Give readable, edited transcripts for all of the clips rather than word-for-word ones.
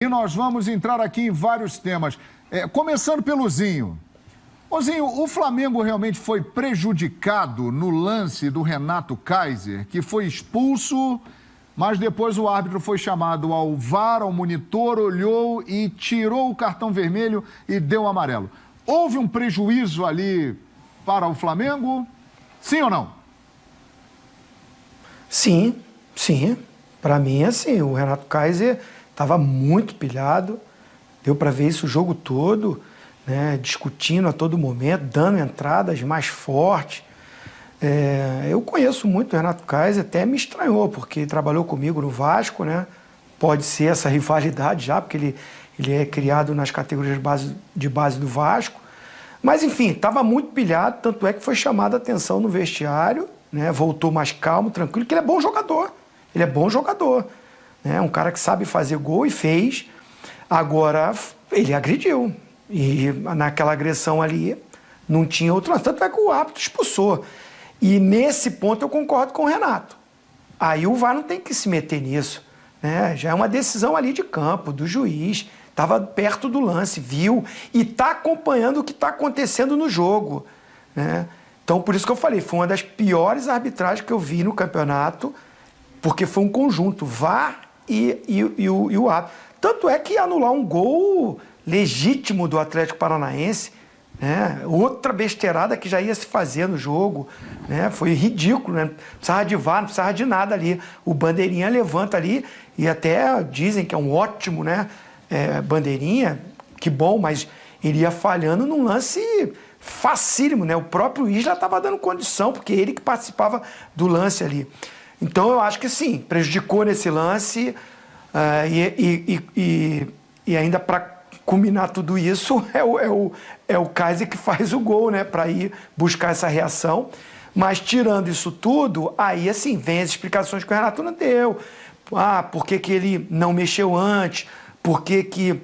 E nós vamos entrar aqui em vários temas. Começando pelo Zinho. Ô Zinho, o Flamengo realmente foi prejudicado no lance do Renato Kaiser, que foi expulso, mas depois o árbitro foi chamado ao VAR, ao monitor, olhou e tirou o cartão vermelho e deu o amarelo. Houve um prejuízo ali para o Flamengo? Sim ou não? Sim. Para mim, assim, o Renato Kaiser estava muito pilhado, deu para ver isso o jogo todo, né, discutindo a todo momento, dando entradas mais fortes. Eu conheço muito o Renato Kaiser, até me estranhou, porque ele trabalhou comigo no Vasco, né? Pode ser essa rivalidade já, porque ele é criado nas categorias de base do Vasco. Mas, enfim, estava muito pilhado, tanto é que foi chamada a atenção no vestiário, né? Voltou mais calmo, tranquilo, que ele é bom jogador. Ele é bom jogador. É um cara que sabe fazer gol e fez. Agora, ele agrediu. E naquela agressão ali, não tinha outro. Tanto é que o árbitro expulsou. E nesse ponto eu concordo com o Renato. Aí o VAR não tem que se meter nisso, né? Já é uma decisão ali de campo, do juiz. Estava perto do lance, viu? E está acompanhando o que está acontecendo no jogo, né? Então, por isso que eu falei, foi uma das piores arbitragens que eu vi no campeonato, porque foi um conjunto, VAR e o árbitro. Tanto é que anular um gol legítimo do Atlético Paranaense, né? Outra besteirada que já ia se fazer no jogo, né? Foi ridículo, né? Não precisava de VAR, não precisava de nada ali. O Bandeirinha levanta ali e até dizem que é um ótimo, né? Bandeirinha, que bom, mas iria falhando num lance facílimo, né? O próprio Isla estava dando condição, porque ele que participava do lance ali. Então eu acho que sim, prejudicou nesse lance e ainda para culminar tudo isso é o Kaiser que faz o gol, né? Para ir buscar essa reação. Mas tirando isso tudo, aí assim, vem as explicações que o Renato não deu. Por que ele não mexeu antes? Por que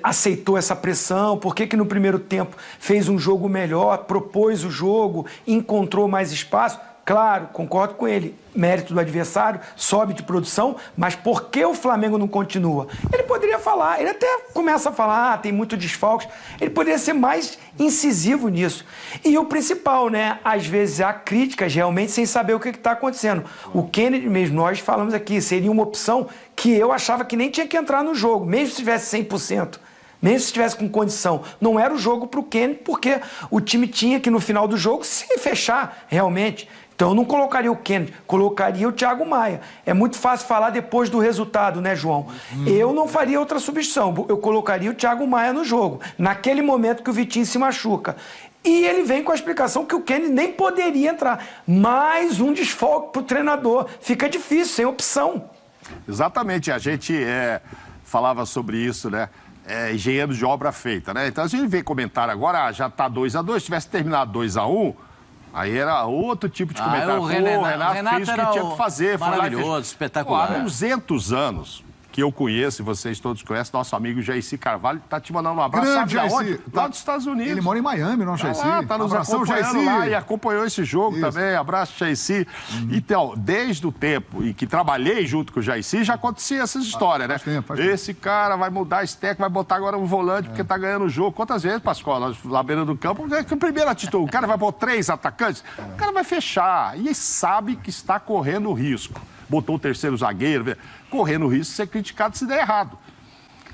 aceitou essa pressão? Por que no primeiro tempo fez um jogo melhor, propôs o jogo, encontrou mais espaço? Claro, concordo com ele, mérito do adversário, sobe de produção, mas por que o Flamengo não continua? Ele poderia falar, ele até começa a falar, tem muito desfalques, ele poderia ser mais incisivo nisso. E o principal, né, às vezes há críticas realmente sem saber o que está acontecendo. O Kennedy mesmo, nós falamos aqui, seria uma opção que eu achava que nem tinha que entrar no jogo, mesmo se tivesse 100%. Mesmo se estivesse com condição, não era o jogo para o Kennedy, porque o time tinha que no final do jogo se fechar realmente. Então eu não colocaria o Kennedy, colocaria o Thiago Maia. É muito fácil falar depois do resultado, né, João? Eu não faria outra substituição, eu colocaria o Thiago Maia no jogo, naquele momento que o Vitinho se machuca. E ele vem com a explicação que o Kennedy nem poderia entrar. Mais um desfalque para o treinador. Fica difícil, sem opção. Exatamente, a gente falava sobre isso, né? Engenheiro de obra feita, né? Então a gente vê comentário agora, já está 2-2, se tivesse terminado 2-1, aí era outro tipo de comentário. O Renato fez o que tinha que fazer. Maravilhoso, espetacular. Há 200 anos que eu conheço, e vocês todos conhecem, nosso amigo Jaircy Carvalho, está te mandando um abraço. Grande Sabe Jaircy. onde? Lá dos Estados Unidos. Ele mora em Miami, não, Jaircy? Está nos acompanhando lá e acompanhou esse jogo também. Abraço, Jaircy. Então, desde o tempo em que trabalhei junto com o Jaircy, já acontecia essas histórias, né? Faz tempo. Esse cara vai mudar esse técnico, vai botar agora um volante porque está ganhando o jogo. Quantas vezes, Pascoal, lá beira do campo, que o primeiro atitude, o cara vai pôr 3 atacantes, o cara vai fechar e sabe que está correndo risco. Botou o terceiro zagueiro, correndo o risco de ser criticado se der errado.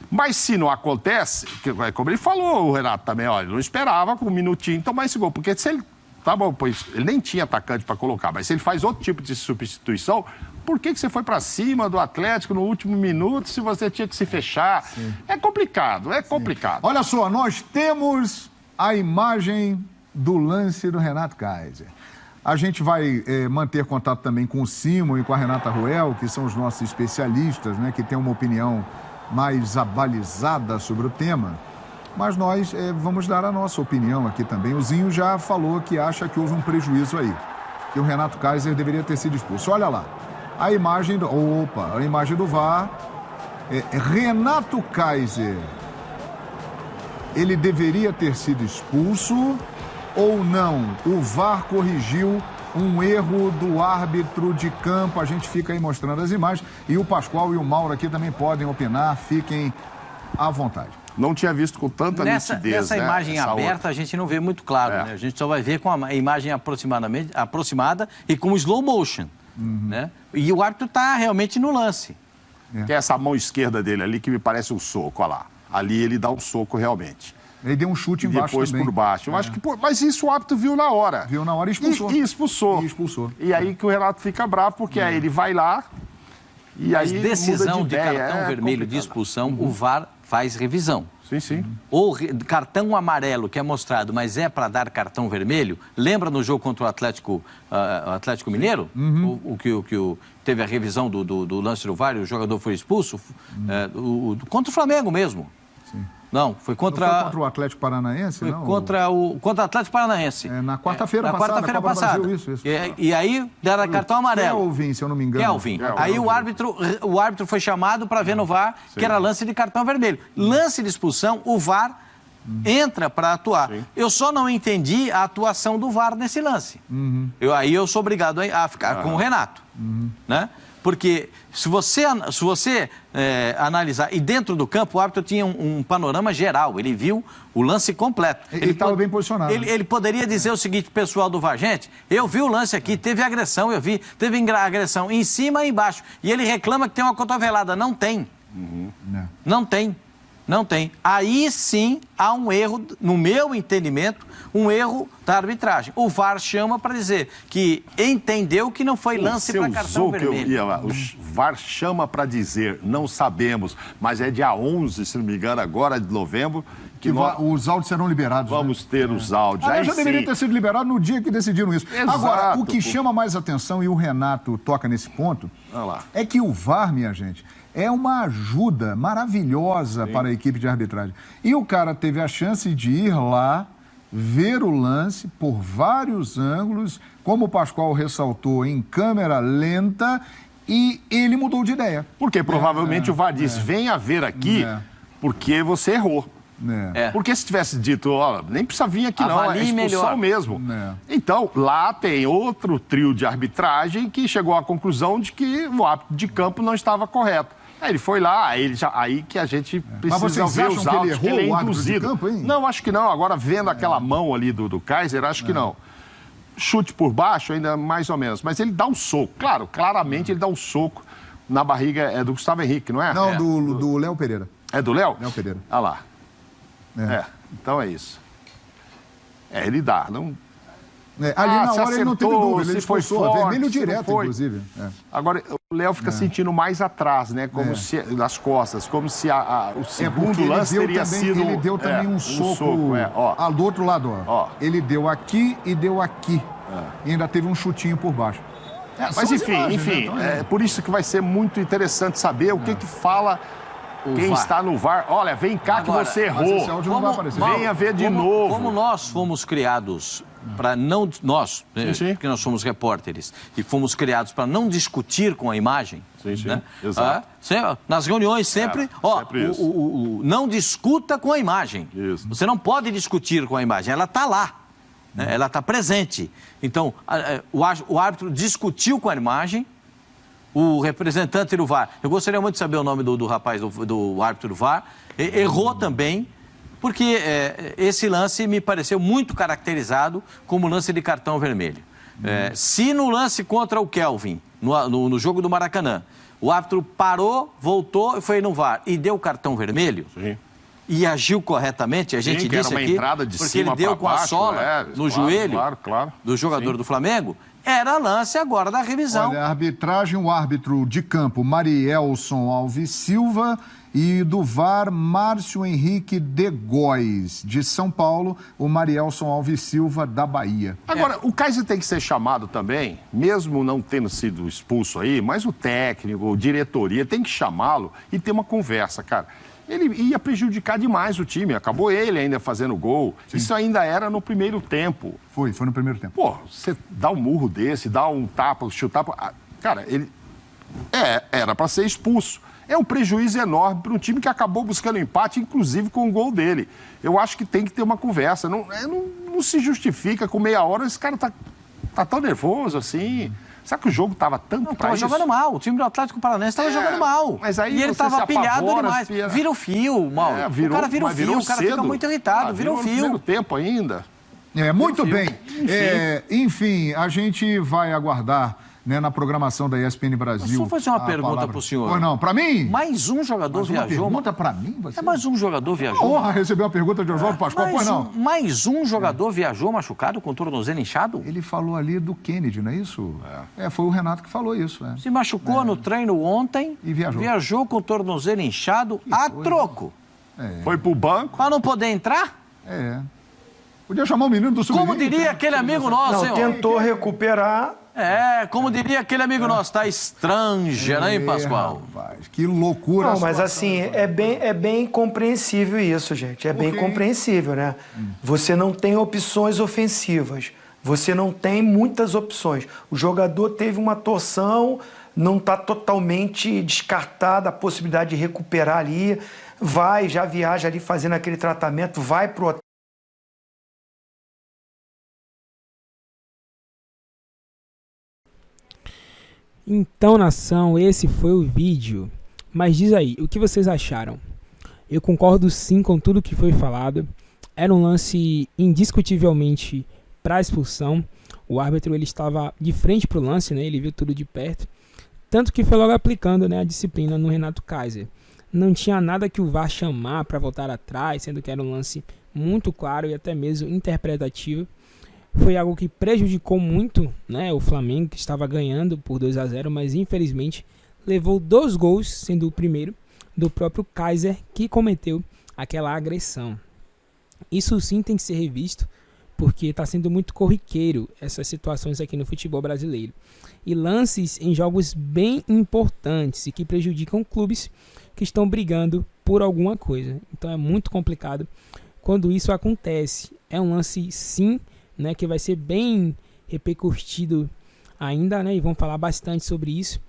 Mas se não acontece, como ele falou, o Renato também, olha, não esperava com um minutinho tomar esse gol, porque se ele, tá bom, pois ele nem tinha atacante para colocar, mas se ele faz outro tipo de substituição, por que você foi para cima do Atlético no último minuto se você tinha que se fechar? Sim. É complicado. Olha só, nós temos a imagem do lance do Renato Kaiser. A gente vai manter contato também com o Simon e com a Renata Ruel, que são os nossos especialistas, né, que têm uma opinião mais abalizada sobre o tema. Mas nós vamos dar a nossa opinião aqui também. O Zinho já falou que acha que houve um prejuízo aí, que o Renato Kaiser deveria ter sido expulso. Olha lá, a imagem do VAR. Renato Kaiser, ele deveria ter sido expulso ou não? O VAR corrigiu um erro do árbitro de campo. A gente fica aí mostrando as imagens. E o Pascoal e o Mauro aqui também podem opinar. Fiquem à vontade. Não tinha visto com tanta nitidez, nessa né? imagem aberta, a gente não vê muito claro, né? A gente só vai ver com a imagem aproximada e com slow motion, né? E o árbitro está realmente no lance. Que é essa mão esquerda dele ali, que me parece um soco, olha lá. Ali ele dá um soco realmente. Ele deu um chute embaixo depois também. por baixo. Eu acho que, mas isso o árbitro viu na hora. Viu na hora e expulsou. E expulsou. E expulsou. E aí que o Renato fica bravo, porque aí ele vai lá e Mas aí decisão muda de ideia. cartão vermelho de expulsão, o VAR faz revisão. Sim, sim. Ou cartão amarelo que é mostrado, mas é para dar cartão vermelho. Lembra no jogo contra o Atlético Mineiro? Teve a revisão do lance do VAR e o jogador foi expulso? Contra o Flamengo mesmo. Sim. Não, foi contra... Não foi contra o Atlético Paranaense, foi não? Contra o Atlético Paranaense. Na quarta-feira passada. Na quarta-feira Copa do passada. Brasil, isso. E aí deram cartão amarelo. Kelvin, se eu não me engano. Kelvin. Aí o árbitro foi chamado para ver no VAR, que era lance de cartão vermelho. Lance de expulsão, o VAR entra para atuar. Sim. Eu só não entendi a atuação do VAR nesse lance. Aí eu sou obrigado a ficar com o Renato. Né? Porque se você analisar, e dentro do campo o árbitro tinha um panorama geral, ele viu o lance completo. Ele estava bem posicionado. Ele poderia dizer o seguinte, pessoal do VAR, gente, eu vi o lance aqui, teve agressão, teve agressão em cima e embaixo. E ele reclama que tem uma cotovelada. Não tem. Não tem. Não tem. Aí sim há um erro, no meu entendimento, um erro da arbitragem. O VAR chama para dizer que entendeu que não foi lance para cartão vermelho. O VAR chama para dizer, não sabemos, mas é dia 11, se não me engano, agora de novembro, que os áudios serão liberados. Vamos ter os áudios. Aí já deveria ter sido liberado no dia que decidiram isso. Exato. Agora, o que chama mais atenção, e o Renato toca nesse ponto, é que o VAR, minha gente, é uma ajuda maravilhosa para a equipe de arbitragem. E o cara teve a chance de ir lá, ver o lance por vários ângulos, como o Pascoal ressaltou, em câmera lenta, e ele mudou de ideia. Porque provavelmente o VAR disse, venha ver aqui, porque você errou. Porque se tivesse dito, ó, nem precisa vir aqui não, é expulsão mesmo. Então, lá tem outro trio de arbitragem que chegou à conclusão de que o árbitro de campo não estava correto. Aí ele foi lá, aí que a gente precisa ver os áudios, que ele é induzido. Campo, hein? Não, acho que não. Agora, vendo aquela mão ali do Kaiser, acho que não. Chute por baixo, ainda mais ou menos. Mas ele dá um soco. Claro, claramente ele dá um soco na barriga do Gustavo Henrique, não é? Não, do Léo Pereira. É do Léo? Léo Pereira. Ah lá. Então é isso. Ele dá, não... ali na hora ele não teve dúvida, ele foi expulsou, forte, vermelho direto, inclusive. Agora, o Léo fica sentindo mais atrás, né? Como se, nas costas, como se o segundo lance teria sido... Ele deu também um soco do outro lado, ó. Ele deu aqui e deu aqui. E ainda teve um chutinho por baixo. Mas enfim, é por isso que vai ser muito interessante saber o que fala... Quem está no VAR, olha, vem cá agora, que você errou. Esse áudio não vai aparecer. Venha ver de novo. Como nós fomos criados para não... Nós, porque nós somos repórteres, e fomos criados para não discutir com a imagem. Né? Exato. Nas reuniões sempre, não discuta com a imagem. Isso. Você não pode discutir com a imagem, ela está lá. Né? Ela está presente. Então, o árbitro discutiu com a imagem, o representante do VAR, eu gostaria muito de saber o nome do rapaz, do árbitro do VAR, errou também, porque esse lance me pareceu muito caracterizado como lance de cartão vermelho. Se no lance contra o Kelvin, no jogo do Maracanã, o árbitro parou, voltou, foi no VAR e deu cartão vermelho, e agiu corretamente, a gente disse aqui, porque ele deu com a sola no joelho do jogador do Flamengo, era lance agora da revisão. Olha, a arbitragem, o árbitro de campo, Marielson Alves Silva, e do VAR, Márcio Henrique de Góes, de São Paulo, o Marielson Alves Silva, da Bahia. Agora, o Kaiser tem que ser chamado também, mesmo não tendo sido expulso aí, mas o técnico, a diretoria, tem que chamá-lo e ter uma conversa, cara. Ele ia prejudicar demais o time, acabou ele ainda fazendo gol. Isso ainda era no primeiro tempo. Foi no primeiro tempo. Pô, você dá um murro desse, dá um tapa, chutar... Cara, ele era para ser expulso. É um prejuízo enorme para um time que acabou buscando empate, inclusive com o gol dele. Eu acho que tem que ter uma conversa. Não se justifica com meia hora, esse cara tá Tá tão nervoso assim. Será que o jogo estava tanto para Tava isso? jogando mal. O time do Atlético Paranaense estava jogando mal. Mas aí e ele você estava se pilhado apavora, demais. Pia. Vira o fio, Mauro. O cara vira o fio, o cara fica muito irritado, vira o No primeiro fio. tempo ainda. Muito bem. Enfim, a gente vai aguardar, né, na programação da ESPN Brasil. Deixa eu fazer uma a pergunta palavra. pro senhor. Pois não, para mim? Mais um jogador Mais uma viajou. pergunta para mim? Você? Mais um jogador viajou. Honra receber uma pergunta de Oswaldo Pascoal, pois não? Mais um jogador viajou machucado com o tornozelo inchado? Ele falou ali do Kennedy, não é isso? Foi o Renato que falou isso. Se machucou no treino ontem E viajou. Viajou com o tornozelo inchado a troco. Foi pro banco. Para não poder entrar? Podia chamar o menino do sub-20. Como diria aquele amigo nosso, hein? Não, tentou recuperar. Como diria aquele amigo nosso, tá estranha, né, hein, Pascoal? Rapaz, que loucura. Não, mas assim, é bem compreensível isso, gente. É bem compreensível, né? Você não tem opções ofensivas. Você não tem muitas opções. O jogador teve uma torção, não está totalmente descartada a possibilidade de recuperar ali. Já viaja ali fazendo aquele tratamento, vai pro hotel. Então, nação, esse foi o vídeo. Mas diz aí, o que vocês acharam? Eu concordo sim com tudo que foi falado. Era um lance indiscutivelmente para expulsão. O árbitro ele estava de frente para o lance, né? Ele viu tudo de perto. Tanto que foi logo aplicando, né, a disciplina no Renato Kaiser. Não tinha nada que o VAR chamar para voltar atrás, sendo que era um lance muito claro e até mesmo interpretativo. Foi algo que prejudicou muito, né, o Flamengo, que estava ganhando por 2-0, mas infelizmente levou 2 gols, sendo o primeiro do próprio Kaiser, que cometeu aquela agressão. Isso sim tem que ser revisto, porque está sendo muito corriqueiro essas situações aqui no futebol brasileiro. E lances em jogos bem importantes e que prejudicam clubes que estão brigando por alguma coisa. Então é muito complicado quando isso acontece. É um lance sim, né, que vai ser bem repercutido ainda, né, e vamos falar bastante sobre isso.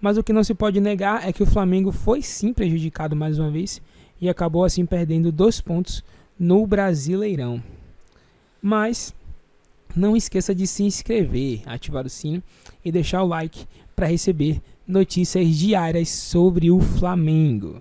Mas o que não se pode negar é que o Flamengo foi sim prejudicado mais uma vez e acabou assim perdendo 2 pontos no Brasileirão. Mas não esqueça de se inscrever, ativar o sino e deixar o like para receber notícias diárias sobre o Flamengo.